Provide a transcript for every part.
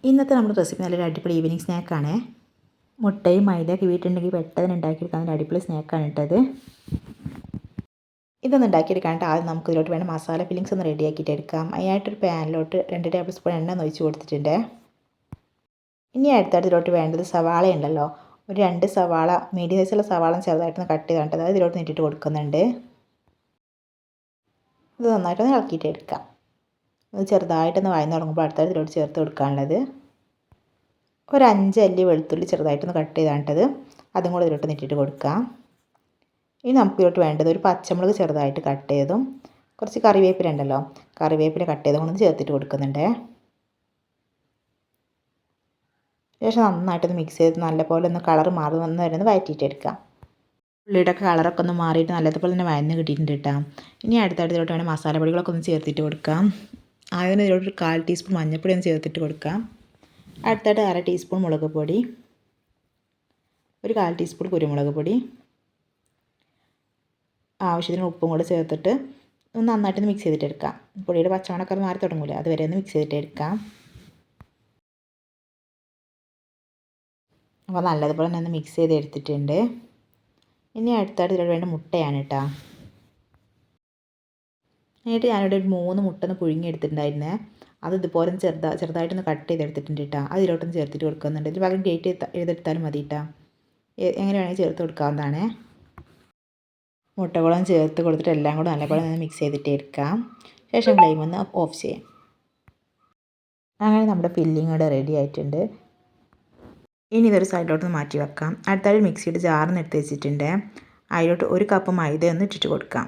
ഇന്നത്തെ നമ്മുടെ റെസിപ്പി നല്ലൊരു അടിപൊളി ഈവനിങ് സ്നാക്കാണ്. മുട്ടയും മൈദയൊക്കെ വീട്ടിലുണ്ടെങ്കിൽ പെട്ടെന്ന് ഉണ്ടാക്കിയെടുക്കാൻ ഒരു അടിപൊളി സ്നാക്കാണ് ഇട്ടത്. ഇതൊന്ന് ഉണ്ടാക്കിയെടുക്കാനായിട്ട് ആദ്യം നമുക്ക് ഇതിലോട്ട് വേണം മസാല ഫില്ലിങ്സ് ഒന്ന് റെഡിയാക്കിയിട്ട് എടുക്കാം. അതിനായിട്ടൊരു പാനിലോട്ട് 2 ടേബിൾ സ്പൂൺ എണ്ണ ഒന്ന് ഒഴിച്ച് കൊടുത്തിട്ടുണ്ട്. ഇനി അടുത്തായിട്ട് ഇതിലോട്ട് വേണ്ടത് സവാള ഉണ്ടല്ലോ, ഒരു 2 സവാള മീഡിയം സൈസുള്ള സവാള ചെറുതായിട്ടൊന്ന് കട്ട് ചെയ്തിട്ട് അതായത് ഇതിലോട്ട് ഇട്ടിട്ട് കൊടുക്കുന്നുണ്ട്. ഇത് നന്നായിട്ടൊന്ന് ഇളക്കിയിട്ട് എടുക്കാം. അത് ചെറുതായിട്ടൊന്ന് വഴന്ന് തുടങ്ങുമ്പോൾ അടുത്തായിട്ട് ഇതിലോട്ട് ചേർത്ത് കൊടുക്കാനുള്ളത് ഒരു 5 അല്ലി വെളുത്തുള്ളി ചെറുതായിട്ടൊന്ന് കട്ട് ചെയ്താണ്ടത് അതും കൂടെ ഇതിലോട്ട് ഇട്ടിട്ട് കൊടുക്കാം. ഇനി നമുക്ക് ഇതിലോട്ട് വേണ്ടത് ഒരു പച്ചമുളക് ചെറുതായിട്ട് കട്ട് ചെയ്തതും കുറച്ച് കറിവേപ്പില ഉണ്ടല്ലോ, കറിവേപ്പില കട്ട് ചെയ്തും കൊണ്ടൊന്ന് ചേർത്തിട്ട് കൊടുക്കുന്നുണ്ട്. ശേഷം നന്നായിട്ടൊന്ന് മിക്സ് ചെയ്ത് നല്ലപോലെ ഒന്ന് കളർ മാറി വന്ന് വരെ ഒന്ന് വഴറ്റിയിട്ട് എടുക്കാം. ഉള്ളിയുടെ കളറൊക്കെ ഒന്ന് മാറിയിട്ട് നല്ലതുപോലെ തന്നെ വഴന്ന് കിട്ടിയിട്ടുണ്ട് കേട്ടോ. ഇനി അടുത്തായിട്ട് ഇതിലോട്ട് വേണം മസാലപ്പൊടികളൊക്കെ ഒന്ന് ചേർത്തിട്ട് കൊടുക്കാം. ആദ്യം ഇതിലോട്ട് ഒരു 1/4 ടീസ്പൂൺ മഞ്ഞൾപ്പൊടി ഒന്ന് ചേർത്തിട്ട് കൊടുക്കാം. അടുത്തായിട്ട് 1/2 ടീസ്പൂൺ മുളക് പൊടി, ഒരു 1/4 ടീസ്പൂൺ കുരുമുളക് പൊടി, ആവശ്യത്തിന് ഉപ്പും കൂടെ ചേർത്തിട്ട് ഒന്ന് നന്നായിട്ടൊന്ന് മിക്സ് ചെയ്തിട്ട് എടുക്കാം. പൊടിയുടെ പച്ചമണമൊക്കെ മാറി തുടങ്ങില്ല, അതുവരെ ഒന്ന് മിക്സ് ചെയ്തിട്ട് എടുക്കാം. അപ്പോൾ നല്ലതുപോലെ തന്നെ ഒന്ന് മിക്സ് ചെയ്ത് എടുത്തിട്ടുണ്ട്. ഇനി അടുത്തായിട്ട് ഇതിലോട്ട് വേണ്ട മുട്ടയാണ് കേട്ടോ. എന്നിട്ട് ഞാനിവിടെ ഒരു 3 മുട്ട ഒന്ന് പുഴുങ്ങി എടുത്തിട്ടുണ്ടായിരുന്നേ. അത് ഇതുപോലെ ചെറുതായിട്ടൊന്ന് കട്ട് ചെയ്തെടുത്തിട്ടുണ്ട് കേട്ടോ. അത് ഇതിലോട്ടൊന്ന് ചേർത്തിട്ട് കൊടുക്കുന്നുണ്ട്. ഇതിൽ പകരം ഡേറ്റ് ചെയ്തെടുത്താലും മതി കേട്ടോ, എങ്ങനെ വേണമെങ്കിൽ ചേർത്ത് കൊടുക്കാവുന്നതാണ്. മുട്ടകളും ചേർത്ത് കൊടുത്തിട്ട് എല്ലാം കൂടെ നല്ലപോലെ ഒന്ന് മിക്സ് ചെയ്തിട്ട് എടുക്കാം. ശേഷം ഫ്ലെയിം ഒന്ന് ഓഫ് ചെയ്യാം. അങ്ങനെ നമ്മുടെ ഫില്ലിംഗ് ഇവിടെ റെഡി ആയിട്ടുണ്ട്. ഇനി ഇതൊരു സൈഡിലോട്ട് മാറ്റി വെക്കാം. അടുത്തായിട്ട് മിക്സിയുടെ ജാറിന്ന് എടുത്ത് വെച്ചിട്ടുണ്ട്. അതിലോട്ട് 1 കപ്പ് മൈദ ഒന്ന് ഇട്ടിട്ട് കൊടുക്കാം.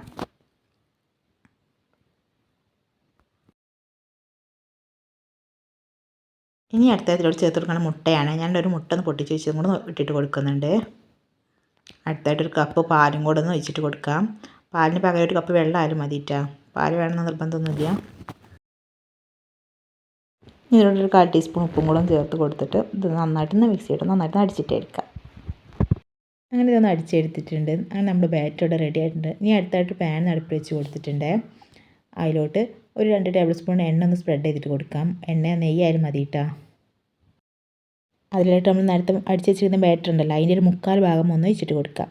ഇനി അടുത്ത ഇതിലോട്ട് ചേർത്ത് കൊടുക്കുന്ന മുട്ടയാണ്. ഞാനൊരു മുട്ട ഒന്ന് പൊട്ടിച്ച് വെച്ചതും കൂടെ ഇട്ടിട്ട് കൊടുക്കുന്നുണ്ട്. അടുത്തായിട്ട് 1 കപ്പ് പാലും കൂടെ ഒന്ന് ഒഴിച്ചിട്ട് കൊടുക്കാം. പാലിന് പകരം 1 കപ്പ് വെള്ളം ആയാലും മതിയിട്ടാ, പാൽ വേണമെന്ന് നിർബന്ധമൊന്നുമില്ല. ഇതിലോട്ട് ഒരു 1/4 ടീസ്പൂൺ ഉപ്പും കൂടെ ചേർത്ത് കൊടുത്തിട്ട് ഇത് നന്നായിട്ടൊന്ന് മിക്സ് ചെയ്തിട്ട് നന്നായിട്ട് അടിച്ചിട്ട് എടുക്കാം. അങ്ങനെ ഇതൊന്ന് അടിച്ചെടുത്തിട്ടുണ്ട്. അങ്ങനെ നമ്മുടെ ബാറ്റർ ഇവിടെ റെഡി ആയിട്ടുണ്ട്. ഇനി അടുത്തായിട്ട് പാൻ അടുപ്പിൽ വെച്ച് കൊടുത്തിട്ടുണ്ട്. അതിലോട്ട് ഒരു 2 ടേബിൾ സ്പൂൺ എണ്ണ ഒന്ന് സ്പ്രെഡ് ചെയ്തിട്ട് കൊടുക്കാം. എണ്ണ നെയ്യായാലും മതിയിട്ടാ. അതിലോട്ട് നമ്മൾ നേരത്തെ അടിച്ച് വെച്ചിരിക്കുന്ന ബാറ്റർ ഉണ്ടല്ലോ, അതിൻ്റെ ഒരു 1/4 ഭാഗം ഒന്ന് ഒഴിച്ചിട്ട് കൊടുക്കാം.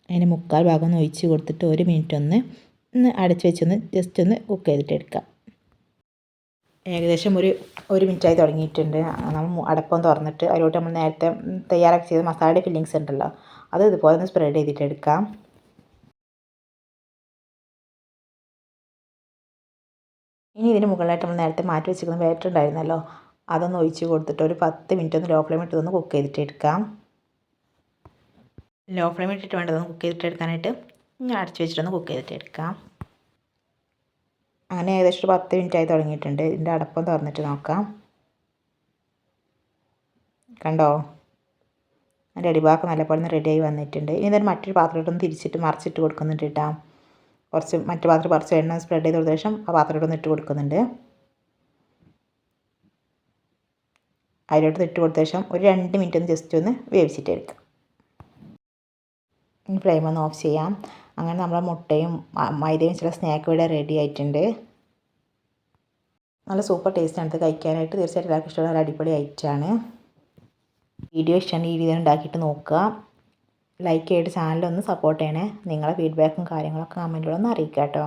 അതിൻ്റെ 1/4 ഭാഗം ഒന്ന് ഒഴിച്ച് കൊടുത്തിട്ട് 1 മിനിറ്റ് ഒന്ന് അടച്ച് വെച്ചൊന്ന് ജസ്റ്റ് ഒന്ന് കുക്ക് ചെയ്തിട്ട് എടുക്കാം. ഏകദേശം ഒരു മിനിറ്റായി തുടങ്ങിയിട്ടുണ്ട്. നമ്മൾ അടപ്പം തുറന്നിട്ട് അതിലോട്ട് നമ്മൾ നേരത്തെ തയ്യാറാക്കി ചെയ്ത മസാലയുടെ ഫില്ലിങ്സ് ഉണ്ടല്ലോ, അത് ഇതുപോലെ ഒന്ന് സ്പ്രെഡ് ചെയ്തിട്ട് എടുക്കാം. ഇനി ഇതിന് മുകളിലായിട്ട് നമ്മൾ നേരത്തെ മാറ്റി വെച്ചിരിക്കുന്ന ബാറ്റർ ഉണ്ടായിരുന്നല്ലോ, അതൊന്ന് ഒഴിച്ച് കൊടുത്തിട്ട് ഒരു 10 മിനിറ്റ് ഒന്ന് ലോ ഫ്ലെയിം ഇട്ട് ഒന്ന് കുക്ക് ചെയ്തിട്ട് എടുക്കാം. ലോ ഫ്ലെയിം ഇട്ടിട്ട് വേണ്ടതൊന്ന് കുക്ക് ചെയ്തിട്ട് എടുക്കാനായിട്ട് ഞാൻ അടച്ച് വെച്ചിട്ടൊന്ന് കുക്ക് ചെയ്തിട്ട് എടുക്കാം. അങ്ങനെ ഏകദേശം ഒരു 10 മിനിറ്റ് ആയി തുടങ്ങിയിട്ടുണ്ട്. ഇതിൻ്റെ അടപ്പം തുറന്നിട്ട് നോക്കാം. കണ്ടോ, അതിൻ്റെ അടിഭാഗം നല്ലപോലെ ഒന്ന് റെഡിയായി വന്നിട്ടുണ്ട്. ഇനി ഇതൊരു മറ്റൊരു പാത്രത്തോട്ടൊന്ന് തിരിച്ചിട്ട് മറിച്ചിട്ട് കൊടുക്കുന്നുണ്ട് കേട്ടോ. കുറച്ച് മറ്റു പാത്രം കുറച്ച് എണ്ണ സ്പ്രെഡ് ചെയ്ത് കൊടുത്ത ശേഷം ആ പാത്രത്തോട്ടൊന്ന് ഇട്ട് കൊടുക്കുന്നുണ്ട്. അതിലോട്ട് ഇട്ട് കൊടുത്ത ശേഷം ഒരു 2 മിനിറ്റ് ഒന്ന് ജസ്റ്റ് ഒന്ന് വേവിച്ചിട്ട് എടുക്കാം. ഇനി ഫ്ലെയിം ഒന്ന് ഓഫ് ചെയ്യാം. അങ്ങനെ നമ്മുടെ മുട്ടയും മൈദയും ചില സ്നാക്ക് ഇവിടെ റെഡി ആയിട്ടുണ്ട്. നല്ല സൂപ്പർ ടേസ്റ്റാണ് ഇത് കഴിക്കാനായിട്ട്. തീർച്ചയായിട്ടും എല്ലാവർക്കും ഇഷ്ടമുള്ള ഒരു അടിപൊളി ഐറ്റമാണ്. വീഡിയോ ഇഷ്ടമാണ് ഈ രീതിയിൽ ഉണ്ടാക്കിയിട്ട് നോക്കുക. ലൈക്ക് ചെയ്തിട്ട് ചാനലൊന്ന് സപ്പോർട്ട് ചെയ്യണേ. നിങ്ങളെ ഫീഡ്ബാക്കും കാര്യങ്ങളൊക്കെ കമൻറ്റിലൂടെ ഒന്ന് അറിയിക്കാം കേട്ടോ.